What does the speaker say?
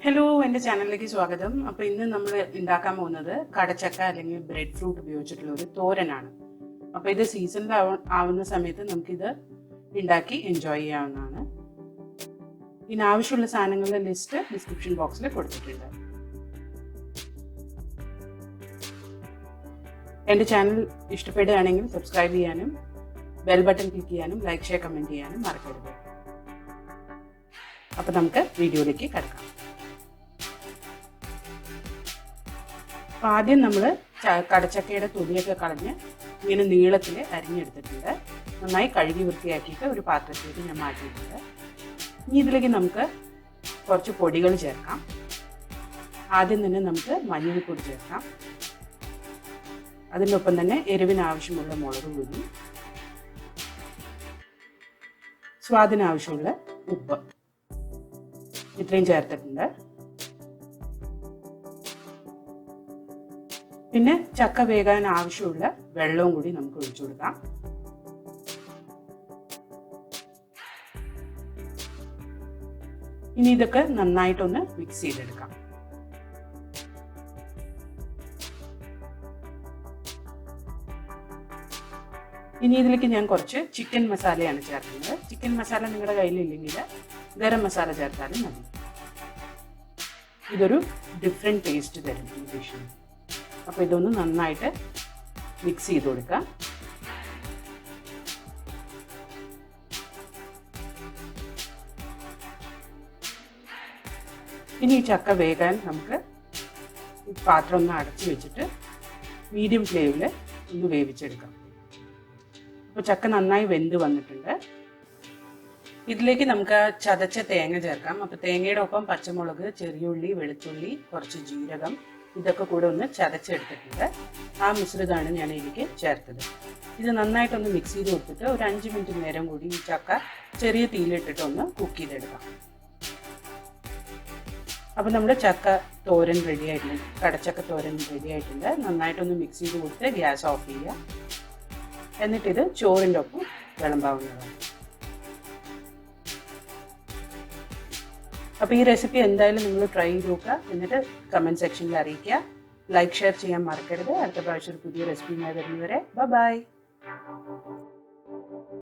Hello, എൻ്റെ ചാനലിലേക്ക് സ്വാഗതം. അപ്പോൾ ഇന്ന് നമ്മൾ ഉണ്ടാക്കാൻ പോകുന്നത് കടച്ചക്ക അല്ലെങ്കിൽ ബ്രെഡ് ഫ്രൂട്ട് ഉപയോഗിച്ചിട്ടുള്ള ഒരു തോരനാണ്. അപ്പോൾ ഇത് സീസണിൽ ആവുന്ന സമയത്ത് നമുക്കിത് ഉണ്ടാക്കി എൻജോയ് ചെയ്യാവുന്നതാണ്. ഇതിനാവശ്യമുള്ള സാധനങ്ങളുടെ ലിസ്റ്റ് ഡിസ്ക്രിപ്ഷൻ ബോക്സിൽ കൊടുത്തിട്ടുണ്ട്. എൻ്റെ ചാനൽ ഇഷ്ടപ്പെടുകയാണെങ്കിൽ സബ്സ്ക്രൈബ് ചെയ്യാനും ബെൽ ബട്ടൺ ക്ലിക്ക് ചെയ്യാനും ലൈക്ക് ഷെയർ കമൻറ്റ് ചെയ്യാനും മറക്കരുത്. അപ്പോൾ നമുക്ക് വീഡിയോയിലേക്ക് കിടക്കാം. അപ്പോൾ ആദ്യം നമ്മൾ കടച്ചക്കയുടെ തൊലിയൊക്കെ കളഞ്ഞ് ഇങ്ങനെ നീളത്തിൽ അരിഞ്ഞെടുത്തിട്ടുണ്ട്. നന്നായി കഴുകി വൃത്തിയാക്കിയിട്ട് ഒരു പാത്രത്തിലേക്ക് ഞാൻ മാറ്റിയിട്ടുണ്ട്. ഇനി ഇതിലേക്ക് നമുക്ക് കുറച്ച് പൊടികൾ ചേർക്കാം. ആദ്യം തന്നെ നമുക്ക് മഞ്ഞൾപ്പൊടി ചേർക്കാം. അതിനൊപ്പം തന്നെ എരിവിനാവശ്യമുള്ള മുളക് പൊടി, സ്വാദിനാവശ്യമുള്ള ഉപ്പ്, ഇത്രയും ചേർത്തിട്ടുണ്ട്. പിന്നെ ചക്ക വേകാൻ ആവശ്യമുള്ള വെള്ളവും കൂടി നമുക്ക് ഒഴിച്ചു കൊടുക്കാം. ഇനി ഇതൊക്കെ നന്നായിട്ടൊന്ന് മിക്സ് ചെയ്തെടുക്കാം. ഇനി ഇതിലേക്ക് ഞാൻ കുറച്ച് ചിക്കൻ മസാലയാണ് ചേർക്കുന്നത്. ചിക്കൻ മസാല നിങ്ങളുടെ കയ്യിലില്ലെങ്കിൽ ഗരം മസാല ചേർത്താലും മതി. ഇതൊരു ഡിഫറെൻറ്റ് ടേസ്റ്റ് തരും ഈ ഡിഷിന്. അപ്പോൾ ഇതൊന്ന് നന്നായിട്ട് മിക്സ് ചെയ്ത് കൊടുക്കാം. ഇനി ഈ ചക്ക വേകാൻ നമുക്ക് ഈ പാത്രം ഒന്ന് അടച്ചു വെച്ചിട്ട് മീഡിയം ഫ്ലെയിമിൽ ഒന്ന് വേവിച്ചെടുക്കാം. അപ്പോൾ ചക്ക നന്നായി വെന്ത് വന്നിട്ടുണ്ട്. ഇതിലേക്ക് നമുക്ക് ചതച്ച തേങ്ങ ചേർക്കാം. അപ്പോൾ തേങ്ങയുടെ ഒപ്പം പച്ചമുളക്, ചെറിയുള്ളി, വെളുത്തുള്ളി, കുറച്ച് ജീരകം, ഇതൊക്കെ കൂടെ ഒന്ന് ചതച്ചെടുത്തിട്ടുണ്ട്. ആ മിശ്രിതമാണ് ഞാൻ ഇതിലേക്ക് ചേർത്തത്. ഇത് നന്നായിട്ടൊന്ന് മിക്സ് ചെയ്ത് കൊടുത്തിട്ട് ഒരു 5 മിനിറ്റ് നേരം കൂടി ഈ ചക്ക ചെറിയ തീയിലിട്ടിട്ട് ഒന്ന് കുക്ക് ചെയ്തെടുക്കാം. അപ്പോൾ നമ്മുടെ ചക്ക തോരൻ റെഡി ആയിട്ടുണ്ട്. കടച്ചക്ക തോരൻ റെഡി ആയിട്ടുണ്ട്. നന്നായിട്ടൊന്ന് മിക്സ് ചെയ്ത് കൊടുത്ത് ഗ്യാസ് ഓഫ് ചെയ്യുക. എന്നിട്ടിത് ചോറിൻ്റെ ഒപ്പം വിളമ്പാവുന്നതാണ്. അപ്പോൾ ഈ റെസിപ്പി എന്തായാലും നിങ്ങൾ ട്രൈ ചെയ്ത് നോക്കുക. എന്നിട്ട് കമൻറ്റ് സെക്ഷനിൽ അറിയിക്കുക. ലൈക്ക് ഷെയർ ചെയ്യാൻ മറക്കരുത്. അടുത്ത പ്രാവശ്യം ഒരു പുതിയ റെസിപ്പിയുമായി വരുന്നവരെ ബൈ.